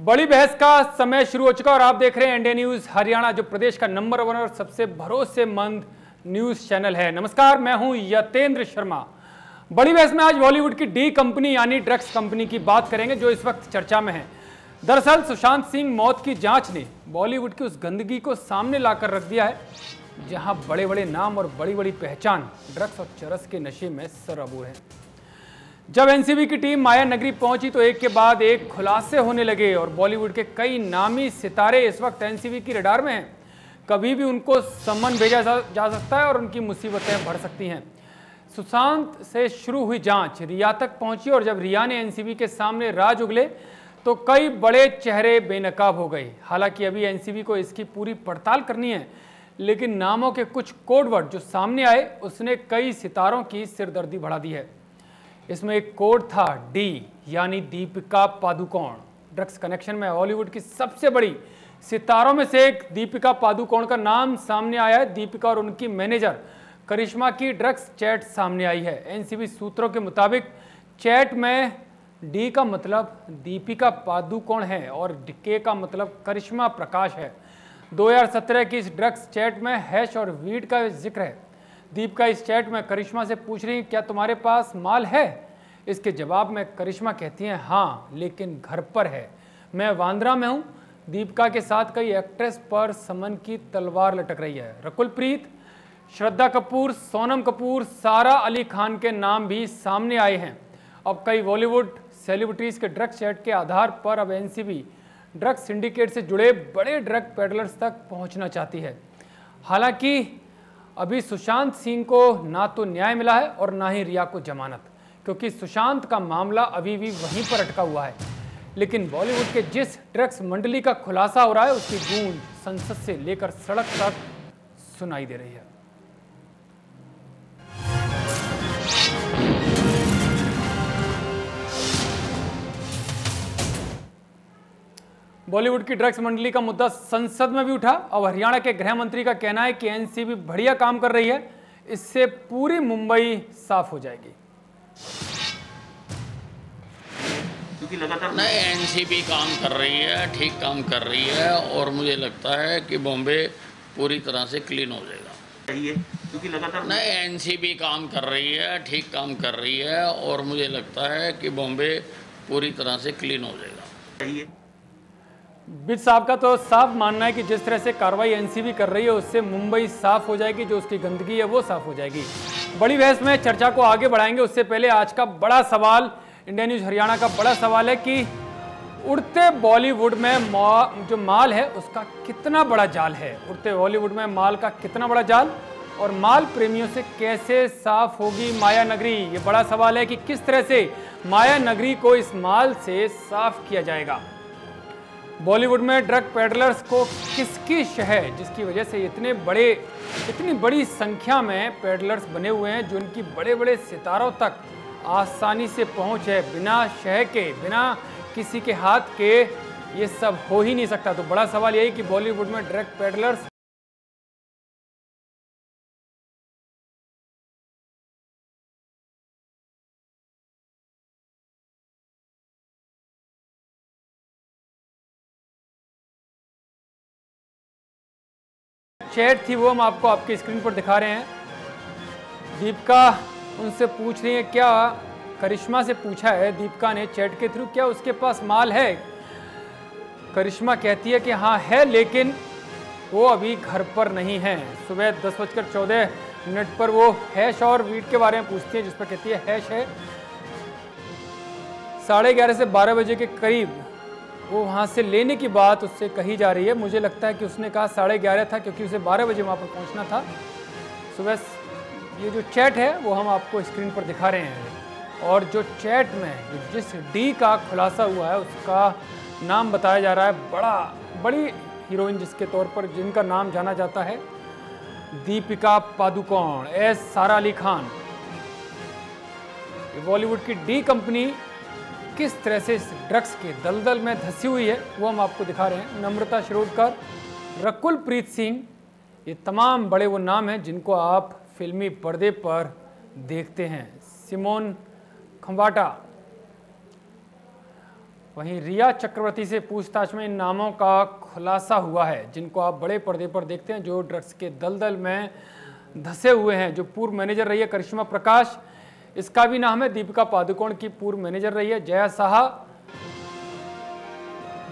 बड़ी बहस का समय शुरू हो चुका और आप देख रहे हैं इंडिया न्यूज हरियाणा, जो प्रदेश का नंबर 1 और सबसे भरोसेमंद न्यूज चैनल है। नमस्कार, मैं हूं यतेंद्र शर्मा। बड़ी बहस में आज बॉलीवुड की डी कंपनी यानी ड्रग्स कंपनी की बात करेंगे, जो इस वक्त चर्चा में है। दरअसल सुशांत सिंह मौत की जांच ने बॉलीवुड की उस गंदगी को सामने लाकर रख दिया है, जहां बड़े बड़े नाम और बड़ी बड़ी पहचान ड्रग्स और चरस के नशे में सरअबूर है। जब एनसीबी की टीम माया नगरी पहुंची तो एक के बाद एक खुलासे होने लगे और बॉलीवुड के कई नामी सितारे इस वक्त एनसीबी की रडार में हैं। कभी भी उनको सम्मन भेजा जा सकता है और उनकी मुसीबतें बढ़ सकती हैं। सुशांत से शुरू हुई जांच रिया तक पहुंची और जब रिया ने एनसीबी के सामने राज उगले तो कई बड़े चेहरे बेनकाब हो गए। हालांकि अभी एनसीबी को इसकी पूरी पड़ताल करनी है, लेकिन नामों के कुछ कोडवर्ड जो सामने आए उसने कई सितारों की सिरदर्दी बढ़ा दी है। इसमें एक कोड था डी, यानी दीपिका पादुकोण। ड्रग्स कनेक्शन में हॉलीवुड की सबसे बड़ी सितारों में से एक दीपिका पादुकोण का नाम सामने आया है। दीपिका और उनकी मैनेजर करिश्मा की ड्रग्स चैट सामने आई है। एनसीबी सूत्रों के मुताबिक चैट में डी का मतलब दीपिका पादुकोण है और के का मतलब करिश्मा प्रकाश है। 2017 की इस ड्रग्स चैट में हैश और वीड का जिक्र है। दीपिका इस चैट में करिश्मा से पूछ रही है, क्या तुम्हारे पास माल है? इसके जवाब में करिश्मा कहती हैं, हाँ, लेकिन घर पर है, मैं वांद्रा में हूँ। दीपिका के साथ कई एक्ट्रेस पर समन की तलवार लटक रही है। रकुल प्रीत, श्रद्धा कपूर, सोनम कपूर, सारा अली खान के नाम भी सामने आए हैं। अब कई बॉलीवुड सेलिब्रिटीज के ड्रग्स चैट के आधार पर अब एनसीबी ड्रग्स सिंडिकेट से जुड़े बड़े ड्रग पेडलर्स तक पहुंचना चाहती है। हालांकि अभी सुशांत सिंह को ना तो न्याय मिला है और ना ही रिया को जमानत, क्योंकि सुशांत का मामला अभी भी वहीं पर अटका हुआ है। लेकिन बॉलीवुड के जिस ड्रग्स मंडली का खुलासा हो रहा है उसकी गूंज संसद से लेकर सड़क तक सुनाई दे रही है। बॉलीवुड की ड्रग्स मंडली का मुद्दा संसद में भी उठा। अब हरियाणा के गृह मंत्री का कहना है कि एनसीबी बढ़िया काम कर रही है, इससे पूरी मुंबई साफ हो जाएगी। क्योंकि लगातार नहीं, एनसीबी काम कर रही है, ठीक काम कर रही है और मुझे लगता है कि बॉम्बे पूरी तरह से क्लीन हो जाएगा। क्योंकि लगातार नहीं, एनसीबी काम कर रही है, ठीक काम कर रही है और मुझे लगता है कि बॉम्बे पूरी तरह से क्लीन हो जाएगा। बिज साहब का तो साफ मानना है कि जिस तरह से कार्रवाई एनसीबी कर रही है उससे मुंबई साफ हो जाएगी, जो उसकी गंदगी है वो साफ हो जाएगी। बड़ी बहस में चर्चा को आगे बढ़ाएंगे, उससे पहले आज का बड़ा सवाल, इंडिया न्यूज हरियाणा का बड़ा सवाल है कि उड़ते बॉलीवुड में जो माल है उसका कितना बड़ा जाल है। उड़ते बॉलीवुड में माल का कितना बड़ा जाल और माल प्रेमियों से कैसे साफ होगी माया नगरी। ये बड़ा सवाल है कि किस तरह से माया नगरी को इस माल से साफ किया जाएगा। बॉलीवुड में ड्रग पेडलर्स को किसकी शह, जिसकी वजह से इतनी बड़ी संख्या में पेडलर्स बने हुए हैं, जो उनकी बड़े बड़े सितारों तक आसानी से पहुंच है। बिना शह के, बिना किसी के हाथ के ये सब हो ही नहीं सकता। तो बड़ा सवाल यही कि बॉलीवुड में ड्रग पेडलर्स चैट थी वो हम आपको आपकी स्क्रीन पर दिखा रहे हैं। दीपिका उनसे पूछ रही है, क्या करिश्मा से पूछा है दीपिका ने चैट के थ्रू, क्या उसके पास माल है? करिश्मा कहती है कि हाँ है, लेकिन वो अभी घर पर नहीं है। सुबह 10:14 पर वो हैश और वीट के बारे में पूछती है, जिस पर कहती है हैश है। 11:30 से 12 बजे के करीब वो वहाँ से लेने की बात उससे कही जा रही है। मुझे लगता है कि उसने कहा 11:30 था, क्योंकि उसे 12 बजे वहाँ पर पहुँचना था। सुबह ये जो चैट है वो हम आपको स्क्रीन पर दिखा रहे हैं और जो चैट में जिस डी का खुलासा हुआ है उसका नाम बताया जा रहा है, बड़ी हीरोइन जिसके तौर पर जिनका नाम जाना जाता है दीपिका पादुकोण एस सारा अली खान। बॉलीवुड की डी कंपनी किस तरह से इस ड्रग्स के दलदल में धंसी हुई है वो हम आपको दिखा रहे हैं। नम्रता शिरोडकर, रकुल प्रीत सिंह, ये तमाम बड़े वो नाम हैं जिनको आप फिल्मी पर्दे पर देखते हैं। सिमोन खंबाटा, वहीं रिया चक्रवर्ती से पूछताछ में इन नामों का खुलासा हुआ है जिनको आप बड़े पर्दे पर देखते हैं, जो ड्रग्स के दलदल में धंसे हुए हैं। जो पूर्व मैनेजर रही है करिश्मा प्रकाश, इसका भी नाम है। दीपिका पादुकोण की पूर्व मैनेजर रही है जया साहा,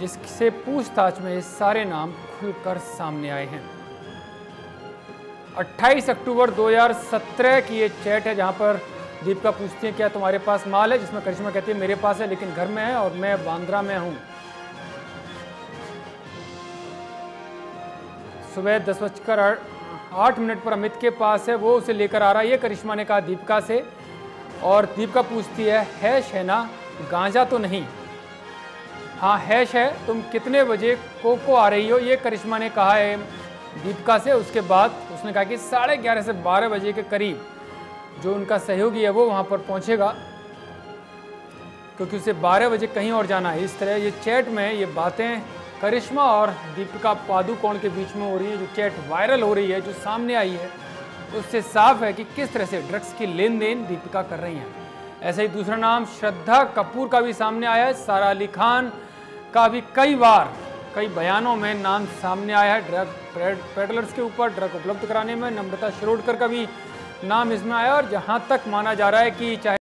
जिससे पूछताछ में ये सारे नाम खुलकर सामने आए हैं। 28 अक्टूबर 2017 की ये चैट है जहां पर दीपिका पूछती है क्या तुम्हारे पास माल है, जिसमें करिश्मा कहती है मेरे पास है लेकिन घर में है और मैं बांद्रा में हूं। सुबह 10:08 पर अमित के पास है, वो उसे लेकर आ रहा है, ये करिश्मा ने कहा दीपिका से। और दीपिका पूछती है हैश है ना, गांजा तो नहीं। हाँ हैश है, तुम कितने बजे को आ रही हो, ये करिश्मा ने कहा है दीपिका से। उसके बाद उसने कहा कि 11:30 से 12 बजे के करीब जो उनका सहयोगी है वो वहाँ पर पहुँचेगा, क्योंकि उसे 12 बजे कहीं और जाना है। इस तरह ये चैट में ये बातें करिश्मा और दीपिका पादुकोण के बीच में हो रही है। जो चैट वायरल हो रही है, जो सामने आई है, उससे साफ है कि किस तरह से ड्रग्स की लेन देन दीपिका कर रही हैं। ऐसे ही दूसरा नाम श्रद्धा कपूर का भी सामने आया है। सारा अली खान का भी कई बयानों में नाम सामने आया है ड्रग पेडलर्स के ऊपर ड्रग उपलब्ध कराने में। नम्रता शिरोडकर का भी नाम इसमें आया। और जहां तक माना जा रहा है कि चाहे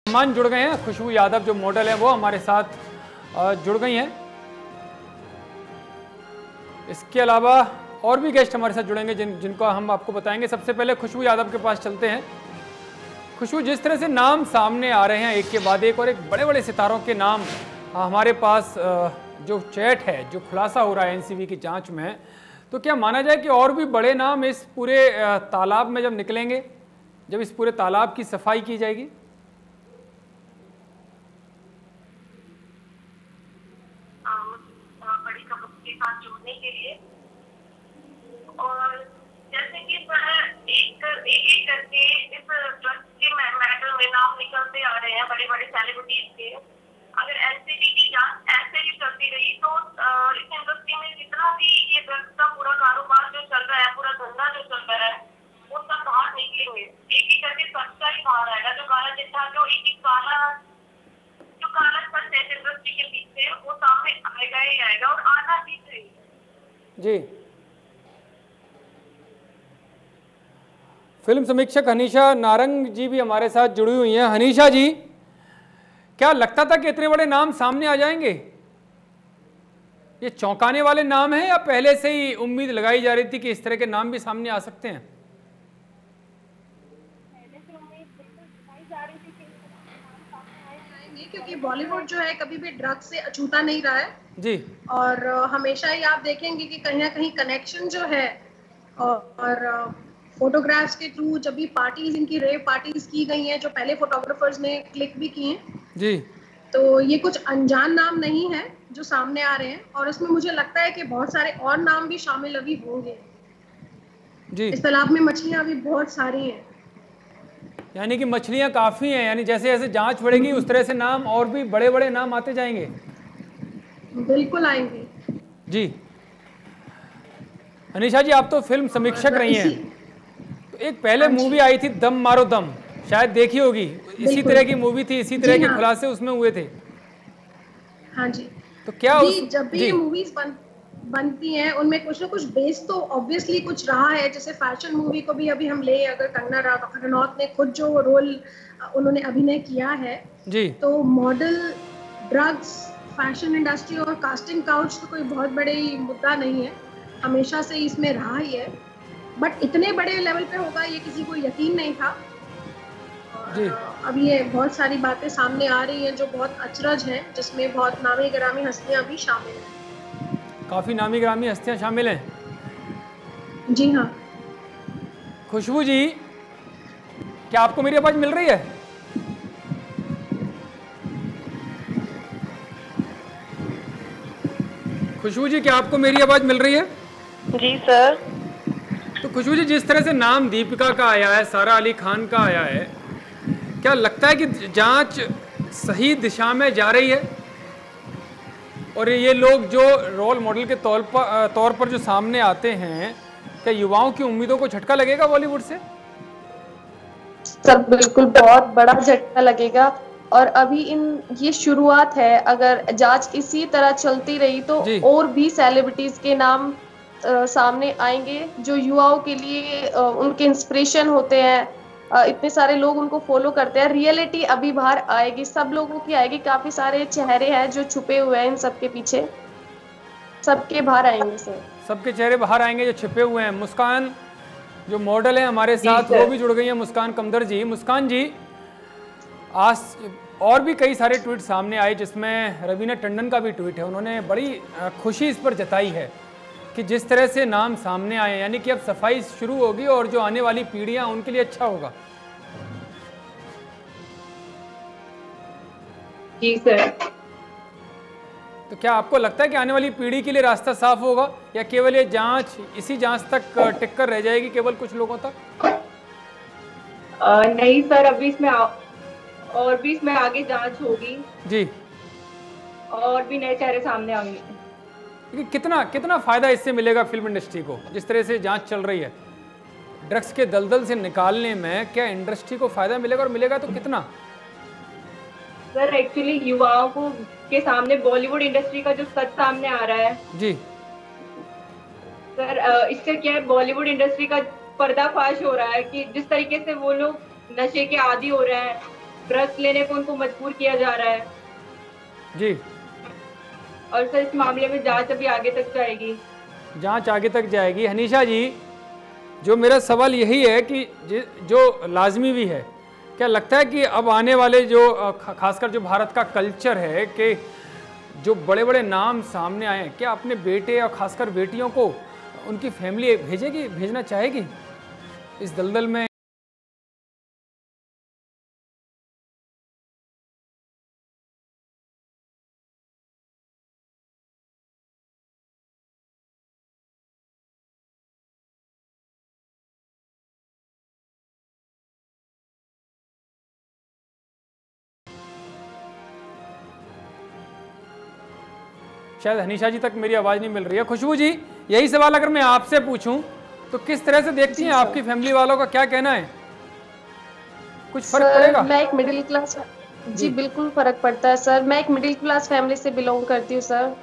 मेहमान जुड़ गए हैं। खुशबू यादव जो मॉडल है वो हमारे साथ जुड़ गई हैं। इसके अलावा और भी गेस्ट हमारे साथ जुड़ेंगे जिनको हम आपको बताएंगे। सबसे पहले खुशबू यादव के पास चलते हैं। खुशबू, जिस तरह से नाम सामने आ रहे हैं एक के बाद एक, और एक बड़े बड़े सितारों के नाम हमारे पास जो चैट है, जो खुलासा हो रहा है एनसीबी की जांच में, तो क्या माना जाए कि और भी बड़े नाम इस पूरे तालाब में जब निकलेंगे, जब इस पूरे तालाब की सफाई की जाएगी? बड़ी खबर के साथ जोड़ने के लिए, और जैसे कि एक करके इस ड्रग्स के मैटर में नाम निकलते आ रहे हैं बड़े बड़े सेलिब्रिटीज के। अगर एनसीबी की जांच ऐसे ही चलती रही तो इस इंडस्ट्री में जितना भी ये ड्रग्स का पूरा कारोबार जो चल रहा है, पूरा धंधा जो चल रहा है, वो सब बाहर निकलेंगे। एक करके सच्चा ही बाहर आएगा। जो काला चिट्ठा, जो एक काला सच है इंडस्ट्री के पीछे, वो सामने आएगा ही आएगा, और आना भी चाहिए। जी, फिल्म समीक्षक हनीशा नारंग जी भी हमारे साथ जुड़ी हुई हैं। हनीशा जी, क्या लगता था कि इतने बड़े नाम सामने आ जाएंगे? ये चौंकाने वाले नाम हैं या पहले से ही उम्मीद लगाई जा रही थी कि इस तरह के नाम भी सामने आ सकते हैं? क्योंकि बॉलीवुड जो है कभी भी ड्रग्स से अछूता नहीं रहा है जी, और हमेशा ही आप देखेंगे कि कहीं ना कहीं कनेक्शन जो है, और फोटोग्राफ्स के थ्रू जब भी पार्टीज, इनकी रेव पार्टीज की गई हैं, जो पहले फोटोग्राफर्स ने क्लिक भी किए जी, तो ये कुछ अनजान नाम नहीं है जो सामने आ रहे हैं। और इसमें मुझे लगता है कि बहुत सारे और नाम भी शामिल अभी होंगे जी। इस तालाब में। मछलियां भी बहुत सारी हैं, यानी कि मछलियां काफ़ी हैं, यानी जैसे जैसे जांच बढ़ेगी उस तरह से नाम और भी बड़े बड़े नाम आते जाएंगे। बिल्कुल आएंगे जी। अनीशा जी, आप तो फिल्म समीक्षक रही हैं, तो एक पहले मूवी आई थी दम मारो दम, शायद देखी होगी। इसी तरह की मूवी थी, इसी तरह के खुलासे उसमें हुए थे। हाँ जी। तो क्या जब भी ये मूवीज बनती हैं उनमें कुछ ना कुछ बेस तो ऑब्वियसली कुछ रहा है। जैसे फैशन मूवी को भी अभी हम ले, अगर कंगना रनौत ने खुद जो रोल उन्होंने अभिनय किया है जी, तो मॉडल, ड्रग्स, फैशन इंडस्ट्री और कास्टिंग काउच तो कोई बहुत बड़े मुद्दा नहीं है, हमेशा से इसमें रहा ही है। बट इतने बड़े लेवल पे होगा ये किसी को यकीन नहीं था। जी। अब ये बहुत सारी बातें सामने आ रही हैं जो बहुत अचरज हैं, जिसमें बहुत नामी गिरामी हस्तियां भी शामिल हैं। काफ़ी नामी गिरामी हस्तियां शामिल हैं। जी हाँ। खुशबू जी, क्या आपको मेरी आवाज मिल रही है? खुशबू जी, क्या आपको मेरी आवाज मिल रही है? जी सर। तो खुशबू जी, जिस तरह से नाम दीपिका का आया है, सारा अली खान का आया है, क्या लगता है कि जांच सही दिशा में जा रही है? और ये लोग जो रोल मॉडल के तौर पर जो सामने आते हैं, क्या युवाओं की उम्मीदों को झटका लगेगा बॉलीवुड से? सर बिल्कुल बहुत बड़ा झटका लगेगा। और अभी ये शुरुआत है, अगर जांच इसी तरह चलती रही तो और भी सेलिब्रिटीज के नाम सामने आएंगे जो युवाओं के लिए उनके इंस्पिरेशन होते हैं। इतने सारे लोग उनको फॉलो करते हैं। रियलिटी अभी बाहर आएगी, सब लोगों की आएगी। काफी सारे चेहरे हैं जो छुपे हुए हैं इन सबके पीछे, सबके बाहर आएंगे सर। सबके चेहरे बाहर आएंगे जो छिपे हुए हैं। मुस्कान जो मॉडल है हमारे साथ, वो भी जुड़ गई है, मुस्कान कमदर जी। मुस्कान जी, आज और भी कई सारे ट्वीट सामने आए, जिसमें रवीना टंडन का भी ट्वीट है। उन्होंने बड़ी खुशी इस पर जताई है कि जिस तरह से नाम सामने आए, यानी कि अब सफाई शुरू होगी और जो आने वाली पीढ़ियां उनके लिए अच्छा होगा। जी सर। तो क्या आपको लगता है कि आने वाली पीढ़ी के लिए रास्ता साफ होगा, या केवल ये जांच इसी जांच तक टिक कर रह जाएगी, केवल कुछ लोगों तक? नहीं सर, अभी इसमें और भी इसमें आगे जांच होगी जी, और भी नए चेहरे सामने आएंगे। लेकिन कितना फायदा इससे मिलेगा फिल्म इंडस्ट्री को, जिस तरह से जांच चल रही है ड्रग्स के दलदल से निकालने में? क्या इंडस्ट्री को फायदा मिलेगा, और मिलेगा तो कितना? सर एक्चुअली युवाओं को के सामने बॉलीवुड इंडस्ट्री का जो सच सामने आ रहा है जी सर, इससे क्या है, बॉलीवुड इंडस्ट्री का पर्दाफाश हो रहा है कि जिस तरीके से वो लोग नशे के आदी हो रहे हैं, ड्रग्स लेने को उनको मजबूर किया जा रहा है जी। और सर इस मामले में जांच अभी आगे तक जाएगी। जांच आगे तक जाएगी। हनीशा जी, जो मेरा सवाल यही है कि जो लाजमी भी है, क्या लगता है कि अब आने वाले जो खासकर जो भारत का कल्चर है कि जो बड़े बड़े नाम सामने आए हैं, क्या अपने बेटे और खासकर बेटियों को उनकी फैमिली भेजना चाहेगी इस दलदल में? शायद हनीशा जी तक मेरी आवाज़ नहीं मिल रही है। खुशबू जी, यही सवाल अगर मैं आपसे पूछूं तो किस तरह से देखती हैं? आपकी फैमिली वालों का क्या कहना है? कुछ फर्क पड़ेगा? मैं एक मिडिल क्लास जी बिल्कुल फर्क पड़ता है सर। मैं एक मिडिल क्लास फैमिली से बिलोंग करती हूँ सर,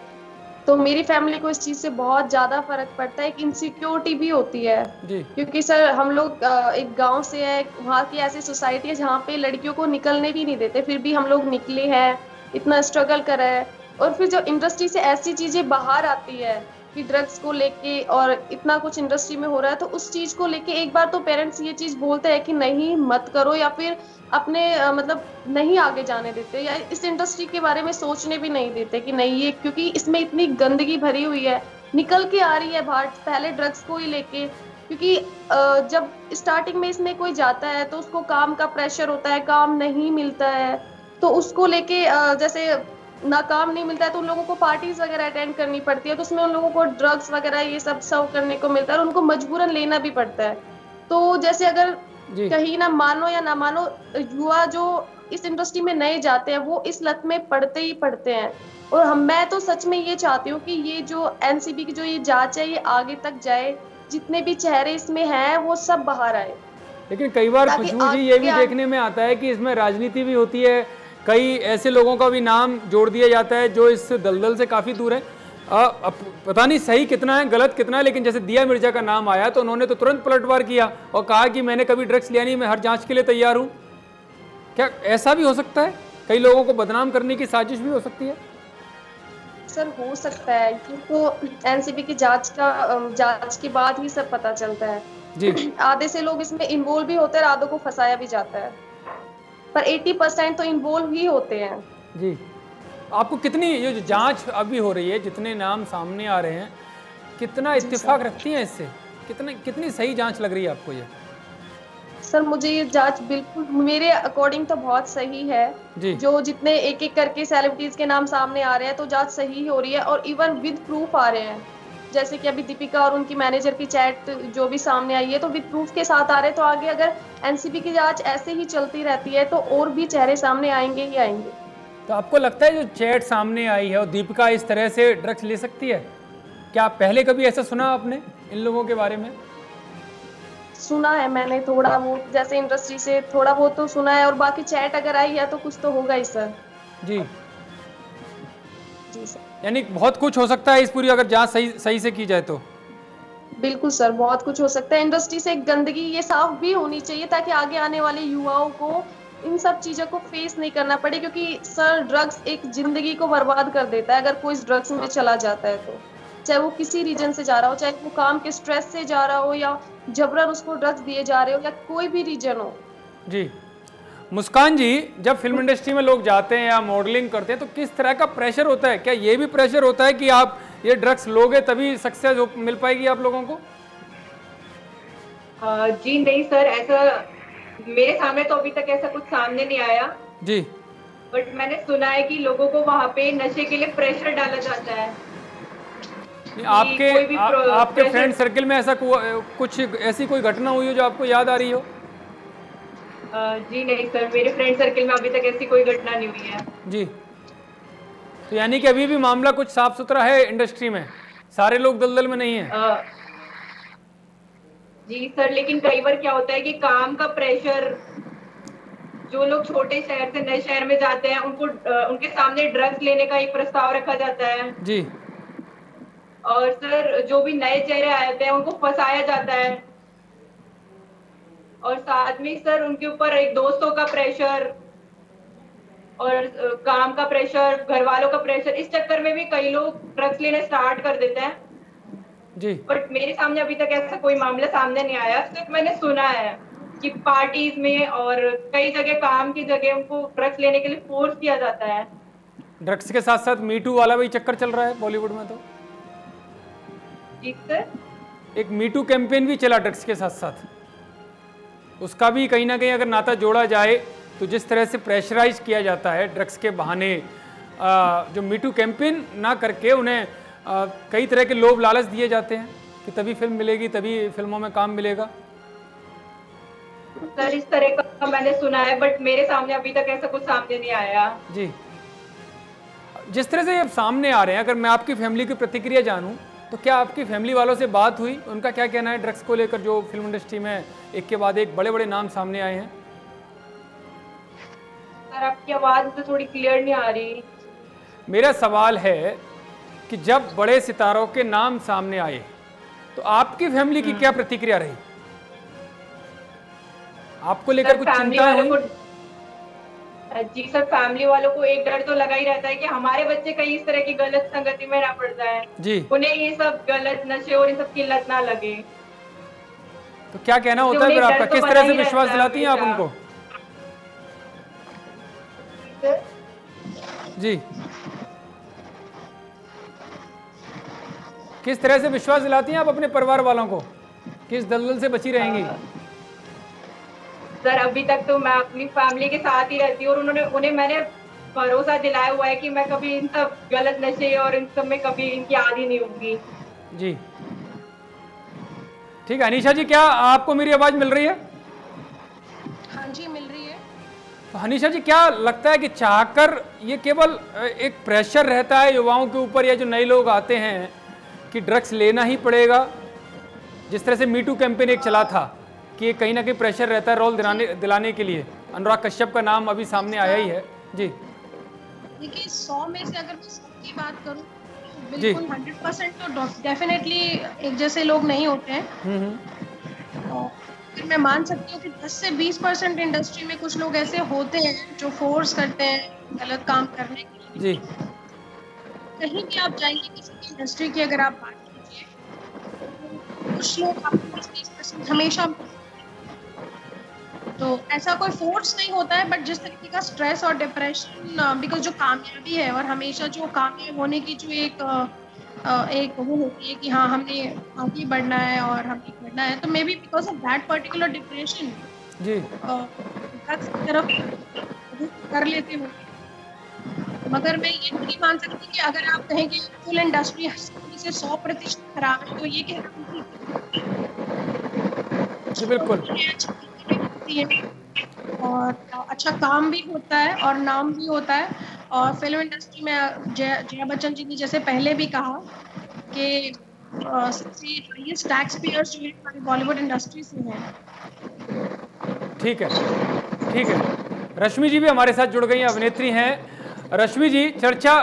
तो मेरी फैमिली को इस चीज से बहुत ज्यादा फर्क पड़ता है। एक इनसिक्योरिटी भी होती है जी। क्योंकि सर हम लोग एक गांव से है, वहाँ की ऐसी सोसाइटी है जहाँ पे लड़कियों को निकलने भी नहीं देते, फिर भी हम लोग निकले हैं, इतना स्ट्रगल करा है। और फिर जो इंडस्ट्री से ऐसी चीजें बाहर आती है कि ड्रग्स को लेके और इतना कुछ इंडस्ट्री में हो रहा है, तो उस चीज को लेके एक बार तो पेरेंट्स ये चीज बोलते हैं कि नहीं मत करो, या फिर अपने मतलब नहीं आगे जाने देते, या इस इंडस्ट्री के बारे में सोचने भी नहीं देते कि नहीं ये, क्योंकि इसमें इतनी गंदगी भरी हुई है, निकल के आ रही है बाहर। पहले ड्रग्स को ही लेके, क्योंकि जब स्टार्टिंग में इसमें कोई जाता है तो उसको काम का प्रेशर होता है, काम नहीं मिलता है, तो उसको लेके जैसे ना काम नहीं मिलता है तो उन लोगों को पार्टीज वगैरह अटेंड करनी पड़ती है, तो उसमें उन लोगों को ड्रग्स वगैरह ये सब सर्व करने को मिलता है और उनको मजबूरन लेना भी पड़ता है। तो जैसे अगर कहीं ना मानो या ना मानो, युवा जो इस इंडस्ट्री में नए जाते हैं वो इस लत में पड़ते ही पड़ते हैं। और मैं तो सच में ये चाहती हूँ कि ये जो एनसीबी की जो ये जांच है ये आगे तक जाए, जितने भी चेहरे इसमें हैं वो सब बाहर आए। लेकिन कई बार खुशबू जी ये भी देखने में आता है कि इसमें राजनीति भी होती है, कई ऐसे लोगों का भी नाम जोड़ दिया जाता है जो इस दलदल से काफ़ी दूर है। पता नहीं सही कितना है गलत कितना है, लेकिन जैसे दिया मिर्जा का नाम आया तो उन्होंने तो तुरंत पलटवार किया और कहा कि मैंने कभी ड्रग्स लिया नहीं, मैं हर जांच के लिए तैयार हूं। क्या ऐसा भी हो सकता है? कई लोगों को बदनाम करने की साजिश भी हो सकती है? सर हो सकता है, क्योंकि एनसीबी की जांच के बाद ही सब पता चलता है जी। आधे से लोग इसमें इन्वॉल्व भी होते हैं, आधों को फंसाया भी जाता है, पर 80% तो इन्वॉल्व ही होते हैं जी। आपको कितनी ये जो जांच अभी हो रही है, जितने नाम सामने आ रहे हैं, कितना इत्तेफाक रखती हैं इससे? कितनी सही जांच लग रही है आपको ये? सर मुझे ये जांच बिल्कुल मेरे अकॉर्डिंग तो बहुत सही है जी। जो जितने एक एक करके सेलिब्रिटीज के नाम सामने आ रहे हैं तो जांच सही ही हो रही है और इवन विद प्रूफ आ रहे हैं। जैसे कि अभी दीपिका और उनकी मैनेजर की चैट जो भी सामने आई है तो विद प्रूफ के साथ आ रहे हैं। तो आगे अगर एनसीबी की जांच ऐसे ही चलती रहती है तो और भी चेहरे सामने आएंगे ही आएंगे। तो आपको लगता है जो चैट सामने आई है और दीपिका इस तरह से ड्रग्स ले सकती है? क्या पहले कभी ऐसा सुना आपने इन लोगों के बारे में? सुना है मैंने थोड़ा बहुत, जैसे इंडस्ट्री से थोड़ा बहुत तो सुना है और बाकी चैट अगर आई है तो कुछ तो होगा ही सर। जी जी सर। यानी बहुत कुछ हो सकता है इस पूरी अगर जांच सही से की जाए तो। बिल्कुल सर, बहुत कुछ हो सकता है। इंडस्ट्री से गंदगी ये साफ भी होनी चाहिए ताकि आगे आने वाले युवाओं को इन सब चीजों को फेस नहीं करना पड़े, क्योंकि सर ड्रग्स एक जिंदगी को बर्बाद कर देता है अगर कोई ड्रग्स में चला जाता है तो। चाहे वो किसी रीजन से जा रहा हो, चाहे वो काम के स्ट्रेस से जा रहा हो या जबरन उसको ड्रग्स दिए जा रहे हो या कोई भी रीजन हो। जी मुस्कान जी, जब फिल्म इंडस्ट्री में लोग जाते हैं या मॉडलिंग करते हैं तो किस तरह का प्रेशर होता है? क्या ये भी प्रेशर होता है कि आप ये ड्रग्स लोगे तभी सक्सेस मिल पाएगी आप लोगों को? जी नहीं सर, ऐसा मेरे सामने तो अभी तक ऐसा कुछ सामने नहीं आया जी। बट मैंने सुना है कि लोगों को वहाँ पे नशे के लिए प्रेशर डाला जाता है। आपके फ्रेंड सर्कल में ऐसा कुछ ऐसी कोई घटना हुई हो जो आपको याद आ रही हो? जी नहीं सर, मेरे फ्रेंड सर्कल में अभी तक ऐसी कोई घटना नहीं हुई है। जी, तो यानी कि अभी भी मामला कुछ साफ सुथरा है इंडस्ट्री में, सारे लोग दलदल में नहीं है। जी सर, लेकिन कई बार क्या होता है कि काम का प्रेशर, जो लोग छोटे शहर से नए शहर में जाते हैं उनको उनके सामने ड्रग्स लेने का एक प्रस्ताव रखा जाता है जी। और सर जो भी नए चेहरे आते हैं उनको फंसाया जाता है और साथ में सर उनके ऊपर एक दोस्तों का प्रेशर और काम का प्रेशर, घर वालों का प्रेशर, इस चक्कर में भी कई लोग ड्रग्स लेने स्टार्ट कर देते हैं जी। बट मेरे सामने अभी तक ऐसा कोई मामला सामने नहीं आया। सिर्फ मैंने सुना है कि पार्टीज में और कई जगह काम की जगह उनको ड्रग्स लेने के लिए फोर्स किया जाता है। ड्रग्स के साथ साथ मीटू वाला भी चक्कर चल रहा है बॉलीवुड में। तो जी सर, एक मीटू कैंपेन भी चला ड्रग्स के साथ साथ, उसका भी कहीं ना कहीं अगर नाता जोड़ा जाए तो जिस तरह से प्रेशराइज किया जाता है ड्रग्स के बहाने, जो मीटू कैंपेन ना करके उन्हें कई तरह के लोभ लालच दिए जाते हैं कि तभी फिल्म मिलेगी, तभी फिल्मों में काम मिलेगा। सर इस तरह का मैंने सुना है बट मेरे सामने अभी तक ऐसा कुछ सामने नहीं आया। जी, जिस तरह से ये सामने आ रहे हैं, अगर मैं आपकी फैमिली की प्रतिक्रिया जानूं तो क्या आपकी फैमिली वालों से बात हुई, उनका क्या कहना है ड्रग्स को लेकर, जो फिल्म इंडस्ट्री में एक के बाद एक बड़े बड़े नाम सामने आए हैं? सर आपकी आवाज तो थोड़ी क्लियर नहीं आ रही। मेरा सवाल है कि जब बड़े सितारों के नाम सामने आए तो आपकी फैमिली की क्या प्रतिक्रिया रही? आपको लेकर कुछ चिंता हुई? जी सर, फैमिली वालों को एक डर तो लगा ही रहता है कि हमारे बच्चे कहीं इस तरह की गलत संगति में ना पड़ जाए जी, उन्हें ये सब गलत नशे और इन सब की लत ना लगे। तो क्या कहना होता है फिर आपका? किस तरह से विश्वास दिलाती हैं आप उनको? जी, किस तरह से विश्वास दिलाती हैं आप अपने परिवार वालों को, किस दलदल से बची रहेंगी? सर अभी तक तो मैं अपनी फैमिली के साथ ही रहती हूँ और उन्हें मैंने भरोसा दिलाया हुआ है कि मैं कभी इन सब गलत नशे और इन सब में कभी इनकी आदी नहीं होगी। जी ठीक है। अनीशा जी, क्या आपको मेरी आवाज मिल रही है? हाँ जी, मिल रही है। तो अनीशा जी, क्या लगता है कि चाहकर ये केवल एक प्रेशर रहता है युवाओं के ऊपर, या जो नए लोग आते हैं कि ड्रग्स लेना ही पड़ेगा, जिस तरह से मीटू कैंपेन एक चला था कि ये कहीं ना कहीं प्रेशर रहता है रोल दिलाने के लिए? अनुराग कश्यप का नाम अभी सामने आया ही है। जी देखिए, 100 में से अगर मैं सबकी बात करूं बिल्कुल 100% तो डेफिनेटली एक जैसे लोग नहीं होते हैं। फिर मैं मान सकती हूँ कि 10 से 20% इंडस्ट्री में कुछ लोग ऐसे होते हैं जो फोर्स करते हैं गलत काम करने के लिए। जी, कहीं भी आप जाएंगे किसी भी इंडस्ट्री की अगर आप बात कीजिए, कुछ लोग आपको 20% हमेशा, तो ऐसा कोई फोर्स नहीं होता है, बट जिस तरीके का स्ट्रेस और डिप्रेशन, बिकॉज जो कामयाबी है और हमेशा जो कामयाब होने की जो एक वो होती है कि हाँ हमने आगे बढ़ना है और हमें बढ़ना है, तो maybe because of that particular depression जी ड्रग्स की तरफ कर लेते हो, मगर मैं ये नहीं मान सकती कि अगर आप कहें कि फुल इंडस्ट्री से 100% खराब है तो ये कहना जी बिल्कुल। और अच्छा काम भी होता है और नाम भी होता है। और फिल्म इंडस्ट्री में जया बच्चन जी ने जैसे पहले भी कहा कि सबसे हाईएस्ट टैक्स पेयर्स जो है हमारी बॉलीवुड इंडस्ट्री से हैं। ठीक है, ठीक है। रश्मि जी भी हमारे साथ जुड़ गई हैं, अभिनेत्री हैं। रश्मि जी, चर्चा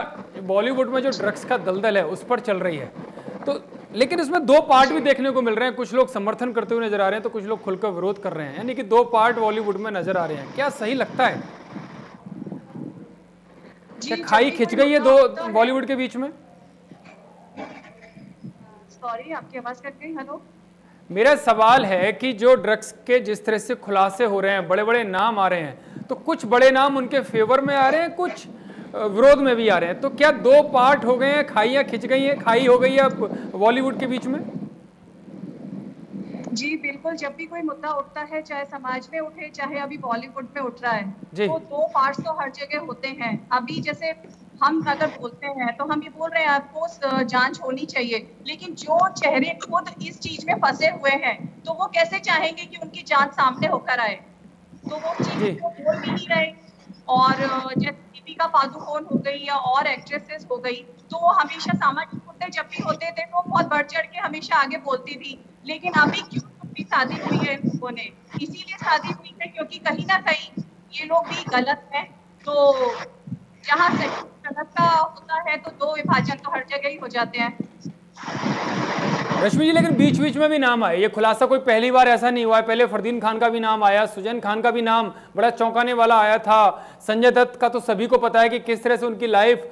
बॉलीवुड में जो ड्रग्स का दलदल है उस पर चल रही है, तो लेकिन इसमें दो पार्ट भी देखने को मिल रहे हैं। कुछ लोग समर्थन करते हुए नजर आ रहे हैं तो कुछ लोग खुलकर विरोध कर रहे हैं, यानी कि दो पार्ट बॉलीवुड में नजर आ रहे हैं। क्या सही लगता है? क्या खाई खिंच गई है दो बॉलीवुड के बीच में? सॉरी, आपकी आवाज कट गई। हेलो, मेरा सवाल है कि जो ड्रग्स के जिस तरह से खुलासे हो रहे हैं, बड़े बड़े नाम आ रहे हैं, तो कुछ बड़े नाम उनके फेवर में आ रहे हैं, कुछ विरोध में भी आ रहे हैं, तो क्या दो पार्ट हो गए हैं, खाइयां खिंच गई हैं, खाई हो गई है बॉलीवुड के बीच में? जी बिल्कुल, जब भी कोई मुद्दा उठता है, चाहे समाज में उठे चाहे अभी बॉलीवुड में उठ रहा है, तो दो पार्ट्स तो हर जगह होते हैं। अभी जैसे हम अगर बोलते हैं तो हम ये बोल रहे हैं आपको जांच होनी चाहिए, लेकिन जो चेहरे खुद इस चीज में फंसे हुए हैं तो वो कैसे चाहेंगे कि उनकी जांच सामने होकर आए? तो वो चीज को बोल भी नहीं रहे। और जैसे दीपिका पादुकोण हो गई या और एक्ट्रेसेस हो गई, तो वो हमेशा सामाजिक मुद्दे जब भी होते थे वो बहुत बढ़ चढ़ के हमेशा आगे बोलती थी। लेकिन अभी क्यों अपनी शादी हुई है इन लोगों ने? इसीलिए शादी हुई है क्योंकि कहीं ना कहीं ये लोग भी गलत है। तो जहाँ सही गलत का होता है तो दो विभाजन तो हर जगह ही हो जाते हैं। रश्मि जी, लेकिन बीच बीच में भी नाम आए, ये खुलासा कोई पहली बार ऐसा नहीं हुआ है। पहले फरदीन खान का भी नाम आया, सुजैन खान का भी नाम बड़ा चौंकाने वाला आया था। संजय दत्त का तो सभी को पता है कि किस तरह से उनकी लाइफ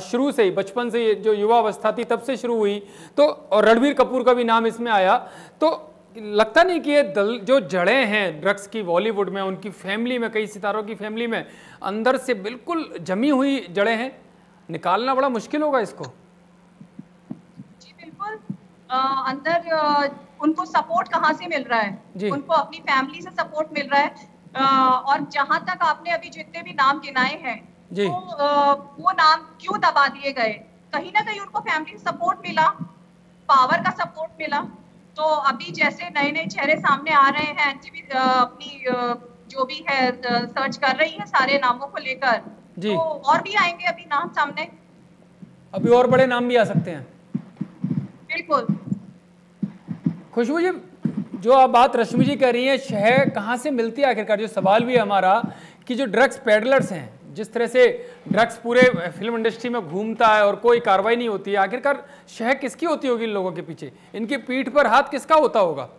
शुरू से ही, बचपन से जो युवा अवस्था थी तब से शुरू हुई। तो और रणबीर कपूर का भी नाम इसमें आया। तो लगता नहीं कि ये जो जड़ें हैं ड्रग्स की बॉलीवुड में, उनकी फैमिली में, कई सितारों की फैमिली में अंदर से बिल्कुल जमी हुई जड़ें हैं, निकालना बड़ा मुश्किल होगा इसको? जी बिल्कुल। अंदर उनको सपोर्ट कहाँ से मिल रहा है? उनको अपनी फैमिली से सपोर्ट मिल रहा है। और जहां तक आपने अभी जितने भी नाम गिनाए हैं, तो वो नाम क्यों दबा दिए गए? कहीं ना कहीं उनको फैमिली सपोर्ट मिला, पावर का सपोर्ट मिला। तो अभी जैसे नए नए चेहरे सामने आ रहे हैं, एनसीबी अपनी जो भी है सर्च कर रही है सारे नामों को लेकर, तो और भी आएंगे अभी नाम सामने, अभी और बड़े नाम भी आ सकते हैं। बिल्कुल। खुशबू जी, जो आप बात रश्मि जी कह रही हैं, शह कहाँ से मिलती है आखिरकार? जो सवाल भी है हमारा कि जो ड्रग्स पेडलर्स हैं, जिस तरह से ड्रग्स पूरे फिल्म इंडस्ट्री में घूमता है और कोई कार्रवाई नहीं होती है, आखिरकार शह किसकी होती होगी इन लोगों के पीछे? इनकी पीठ पर हाथ किसका होता होगा?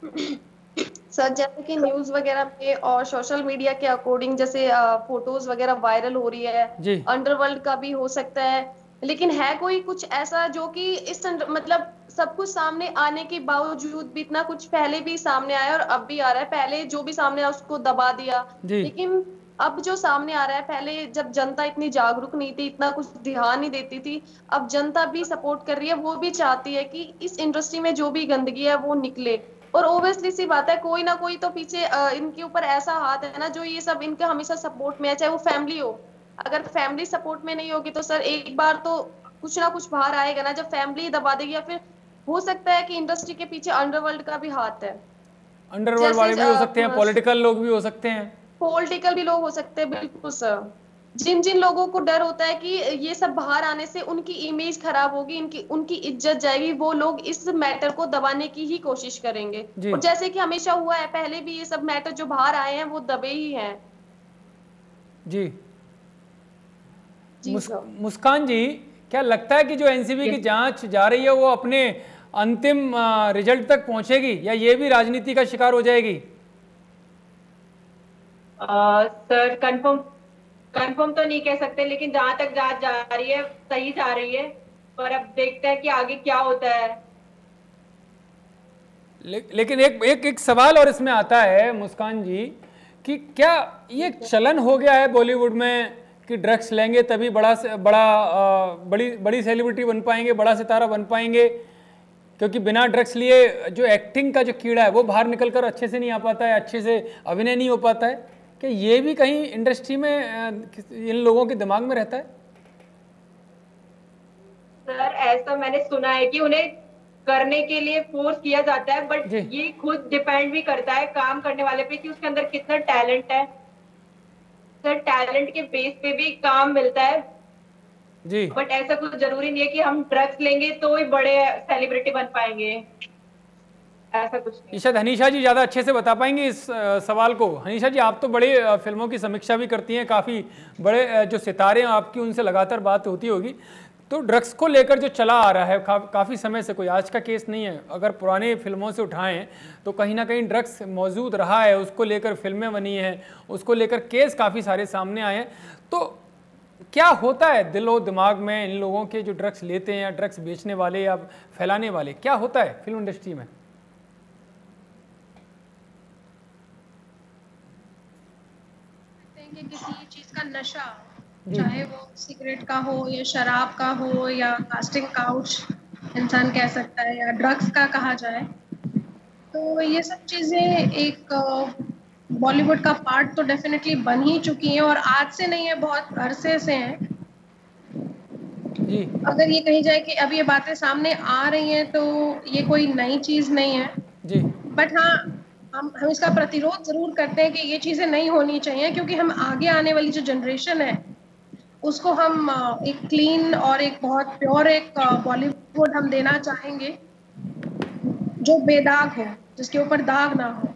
सर, जैसे कि न्यूज वगैरह पे और सोशल मीडिया के अकॉर्डिंग जैसे फोटोज वगैरह वायरल हो रही है, अंडरवर्ल्ड का भी हो सकता है, लेकिन है कोई कुछ ऐसा जो कि इस मतलब सब कुछ सामने आने के बावजूद भी इतना कुछ पहले भी सामने आया और अब भी आ रहा है, पहले जो भी सामने आया उसको दबा दिया, लेकिन अब जो सामने आ रहा है, पहले जब जनता इतनी जागरूक नहीं थी, इतना कुछ ध्यान नहीं देती थी, अब जनता भी सपोर्ट कर रही है, वो भी चाहती है कि इस इंडस्ट्री में जो भी गंदगी है वो निकले। और ओब्वियसली सी बात है, कोई ना कोई तो पीछे इनके ऊपर ऐसा हाथ है ना जो ये सब इनका हमेशा सपोर्ट में है, चाहे वो फैमिली हो। अगर फैमिली सपोर्ट में नहीं होगी तो सर एक बार तो कुछ ना कुछ बाहर आएगा ना, जब फैमिली दबा देगी, या फिर हो सकता है कि इंडस्ट्री के पीछे अंडरवर्ल्ड का भी हाथ है। अंडरवर्ल्ड वाले भी हो सकते हैं, पॉलिटिकल लोग भी हो सकते हैं, पॉलिटिकल भी लोग हो सकते हैं, बिल्कुल सर। जिन जिन लोगों को डर होता है कि ये सब बाहर आने से उनकी इमेज खराब होगी, उनकी इज्जत जाएगी, वो लोग इस मैटर को दबाने की ही कोशिश करेंगे। और जैसे कि हमेशा हुआ है, पहले भी ये सब मैटर जो बाहर आए हैं वो दबे ही हैं। जी मुस्कान जी, क्या लगता है कि जो एनसीबी की जांच जा रही है वो अपने अंतिम रिजल्ट तक पहुंचेगी, या ये भी राजनीति का शिकार हो जाएगी? सर कंफर्म तो नहीं कह सकते, लेकिन जहां तक जांच जा रही है सही जा रही है, पर अब देखते हैं कि आगे क्या होता है। लेकिन एक सवाल और इसमें आता है मुस्कान जी, कि क्या ये चलन हो गया है बॉलीवुड में कि ड्रग्स लेंगे तभी बड़ी सेलिब्रिटी बन पाएंगे, बड़ा सितारा बन पाएंगे? क्योंकि बिना ड्रग्स लिए जो एक्टिंग का जो कीड़ा है वो बाहर निकलकर अच्छे से नहीं आ पाता है, अच्छे से अभिनय नहीं हो पाता है, कि ये भी कहीं इंडस्ट्री में इन लोगों के दिमाग में रहता है? सर ऐसा मैंने सुना है कि उन्हें करने के लिए फोर्स किया जाता है, बट ये खुद डिपेंड भी करता है काम करने वाले पे कि उसके अंदर कितना टैलेंट है। सर टैलेंट के बेस पे भी काम मिलता है जी, बट ऐसा कुछ जरूरी नहीं है कि हम ड्रग्स लेंगे तो ही बड़े सेलिब्रिटी बन पाएंगे, ऐसा कुछ नहीं। शायद हनीशा जी ज़्यादा अच्छे से बता पाएंगे इस सवाल को। हनीशा जी, आप तो बड़े फिल्मों की समीक्षा भी करती हैं, काफ़ी बड़े जो सितारे हैं आपकी उनसे लगातार बात होती होगी। तो ड्रग्स को लेकर जो चला आ रहा है काफ़ी समय से, कोई आज का केस नहीं है, अगर पुराने फिल्मों से उठाएं तो कहीं ना कहीं ड्रग्स मौजूद रहा है, उसको लेकर फिल्में बनी हैं, उसको लेकर केस काफ़ी सारे सामने आए हैं। तो क्या होता है दिलो दिमाग में इन लोगों के जो ड्रग्स लेते हैं या ड्रग्स बेचने वाले या फैलाने वाले, क्या होता है फिल्म इंडस्ट्री में? कि किसी चीज का नशा, चाहे वो सिगरेट का हो या शराब का हो या कास्टिंग काउच इंसान कह सकता है, या ड्रग्स का कहा जाए, तो ये सब चीजें एक बॉलीवुड का पार्ट तो डेफिनेटली बन ही चुकी हैं, और आज से नहीं है, बहुत अरसे से हैं। जी। अगर ये कही जाए कि अब ये बातें सामने आ रही हैं तो ये कोई नई चीज नहीं है जी, बट हाँ हम इसका प्रतिरोध जरूर करते हैं कि ये चीजें नहीं होनी चाहिए, क्योंकि हम आगे आने वाली जो जनरेशन है उसको हम एक क्लीन और एक बहुत प्योर एक बॉलीवुड हम देना चाहेंगे जो बेदाग हो, जिसके ऊपर दाग ना हो।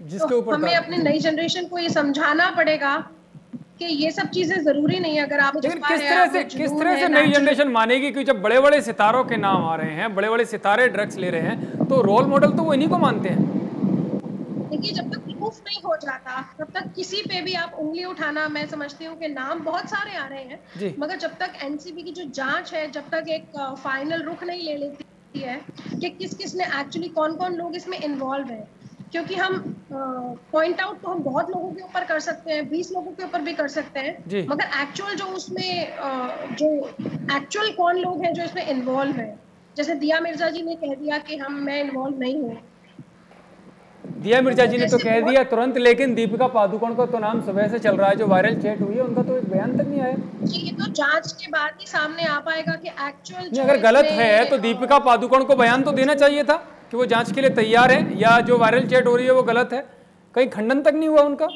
जिसके ऊपर हमें अपनी नई जनरेशन को ये समझाना पड़ेगा कि ये सब चीजें जरूरी नहीं है। अगर आप किस तरह से नई जनरेशन मानेगी कि जब बड़े बड़े सितारों के नाम आ रहे हैं, बड़े बड़े सितारे ड्रग्स ले रहे हैं, तो रोल मॉडल तो वो इन्हीं को मानते हैं। देखिए, जब तक प्रूफ नहीं हो जाता तब तक किसी पे भी आप उंगली उठाना, मैं समझती हूँ कि नाम बहुत सारे आ रहे हैं, मगर जब तक एनसीबी की जो जांच है, जब तक एक फाइनल रुख नहीं ले लेती है कि किस किस ने एक्चुअली, कौन कौन लोग इसमें इन्वॉल्व है, क्योंकि हम पॉइंट आउट तो हम बहुत लोगों के ऊपर कर सकते हैं, 20 लोगों के ऊपर भी कर सकते हैं, मगर एक्चुअल जो उसमें जो एक्चुअल कौन लोग हैं जो इसमें इन्वॉल्व है, जैसे दिया मिर्जा जी ने कह दिया कि मैं इन्वॉल्व नहीं हूँ। दिया मिर्जा जी ने तो कह दिया तुरंत, लेकिन दीपिका पादुकोण का तो नाम सुबह से चल रहा है, जो वायरल चैट हुई है उनका तो एक बयान तक नहीं आया। जी, ये तो जांच के बाद ही सामने आ पाएगा कि एक्चुअल अगर गलत है तो दीपिका पादुकोण को बयान तो देना चाहिए था कि वो जांच के लिए तैयार है, या जो वायरल चैट हो रही है वो गलत है, कहीं खंडन तक नहीं हुआ उनका।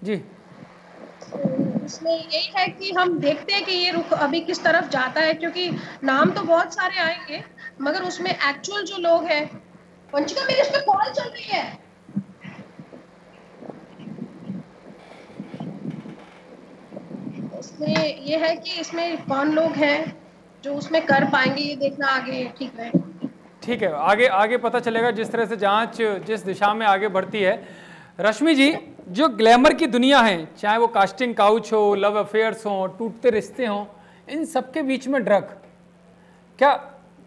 जी, इसमें यही है कि हम देखते हैं कि ये रुख अभी किस तरफ जाता है, क्योंकि नाम तो बहुत सारे आएंगे, मगर उसमें एक्चुअल जो लोग हैं। वंशिका, मेरे इस पे कॉल चल रही है। इसमें ये है कि इसमें कौन लोग हैं जो उसमें कर पाएंगे, ये देखना आगे ठीक है। ठीक है, आगे पता चलेगा जिस तरह से जांच जिस दिशा में आगे बढ़ती है। रश्मि जी, जो ग्लैमर की दुनिया है, चाहे वो कास्टिंग काउच हो, लव अफेयर्स हो, टूटते रिश्ते हों, इन सबके बीच में ड्रग, क्या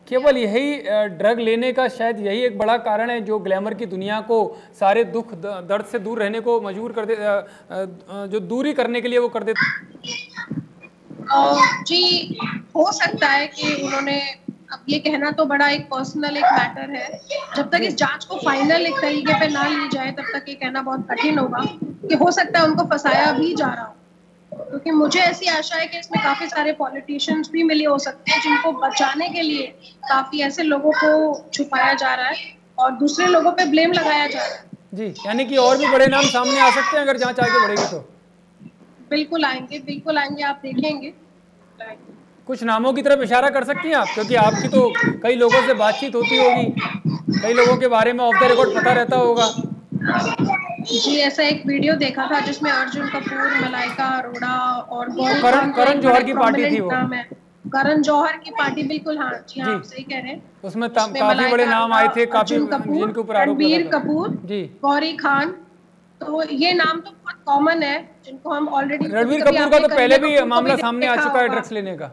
केवल यही ड्रग लेने का शायद यही एक बड़ा कारण है जो ग्लैमर की दुनिया को सारे दुख दर्द से दूर रहने को मजबूर कर दे, जो दूरी करने के लिए वो कर देते? जी, हो सकता है कि उन्होंने, अब ये कहना तो बड़ा एक पर्सनल एक मैटर है, जब तक इस जांच को फाइनल एक तरीके पे ना ली जाए तब तक ये कहना बहुत कठिन होगा कि हो सकता है उनको फंसाया भी जा रहा हो, क्योंकि मुझे ऐसी आशा है कि इसमें काफी सारे पॉलिटिशियंस भी मिले हो सकते हैं जिनको बचाने के लिए काफी ऐसे लोगों को छुपाया जा रहा है और दूसरे लोगों पे ब्लेम लगाया जा रहा है। जी, यानी कि और भी बड़े नाम सामने आ सकते हैं अगर जांच आगे बढ़ेगी तो। बिल्कुल आएंगे, आप देखेंगे। कुछ नामों की तरफ इशारा कर सकती हैं आप, क्योंकि आपकी तो कई लोगों से बातचीत होती होगी, कई लोगों के बारे में ऑफ द रिकॉर्ड पता रहता होगा। जी, ऐसा एक वीडियो देखा था जिसमें अर्जुन कपूर, मलाइका अरोड़ा और करण जौहर की पार्टी थी वो। करण जौहर की पार्टी, बिल्कुल। हाँ जी, हाँ, सही कह रहे हैं। उसमें काफी बड़े नाम आए थे, काफी जिनके ऊपर आरोप लगा था। रणबीर कपूर जी, गौरी खान, तो ये नाम तो बहुत कॉमन है जिनको हम ऑलरेडी। रणबीर कपूर का तो पहले भी मामला सामने आ चुका है ड्रग्स लेने का।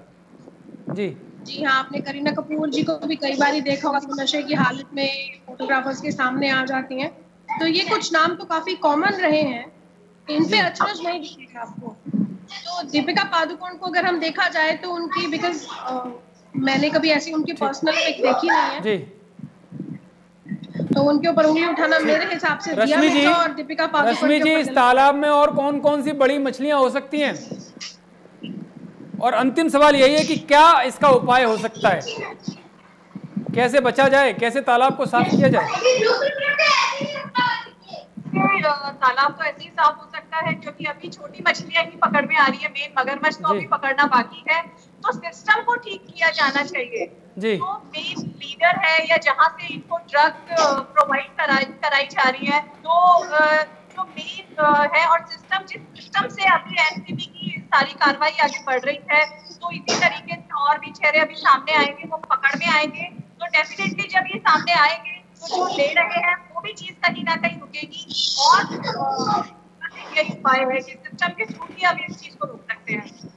जी हाँ, आपने करीना कपूर जी को भी कई बार ही देखा होगा कि नशे की हालत में फोटोग्राफर्स के सामने आ जाती हैं, तो ये कुछ नाम तो काफी कॉमन रहे हैं, इन पे अचरज नहीं दिखेगा आपको। तो दीपिका पादुकोण को अगर हम देखा जाए तो उनकी, बिकॉज मैंने कभी ऐसी उनकी पर्सनल पिक देखी नहीं है जी, तो उनके ऊपर उंगली उठाना मेरे हिसाब से दिया रश्मि जी, मिर्जा और दीपिका पादुकोण रश्मि के जी, ऊपर इस गलत तालाब में और कौन कौन सी बड़ी मछलियां हो सकती हैं? और अंतिम सवाल यही है कि क्या इसका उपाय हो सकता है? कैसे बचा जाए, कैसे तालाब को साफ किया जाए? तालाब तो ऐसे ही साफ हो सकता है क्योंकि अभी छोटी मछलियां ही पकड़ में आ रही है, मेन मगरमच्छ तो अभी पकड़ना बाकी है। तो सिस्टम को ठीक किया जाना चाहिए। जी, जो मेन लीडर है या जहाँ से इनको ड्रग प्रोवाइड कराई जा रही है, तो जो मेन है और सिस्टम, जिस सिस्टम से अभी एनसीबी की सारी कार्रवाई आगे बढ़ रही है, तो इसी तरीके से और भी चेहरे अभी सामने आएंगे, वो पकड़ में आएंगे। तो डेफिनेटली जब ये सामने आएंगे तो जो ले रहे हैं वो भी चीज कहीं ना कहीं रुकेगी। और यही उपाय है कि सिस्टम के थ्रू ही अब इस चीज को रोक सकते हैं।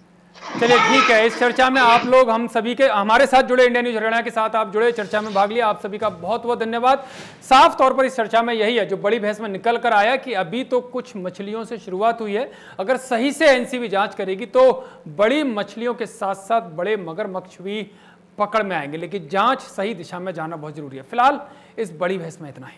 चलिए ठीक है, इस चर्चा में आप लोग, हम सभी के, हमारे साथ जुड़े, इंडिया न्यूज हरियाणा के साथ आप जुड़े, चर्चा में भाग लिया, आप सभी का बहुत बहुत धन्यवाद। साफ तौर पर इस चर्चा में यही है जो बड़ी बहस में निकल कर आया कि अभी तो कुछ मछलियों से शुरुआत हुई है, अगर सही से एनसीबी जांच करेगी तो बड़ी मछलियों के साथ साथ बड़े मगरमच्छ भी पकड़ में आएंगे, लेकिन जांच सही दिशा में जाना बहुत जरूरी है। फिलहाल इस बड़ी बहस में इतना ही।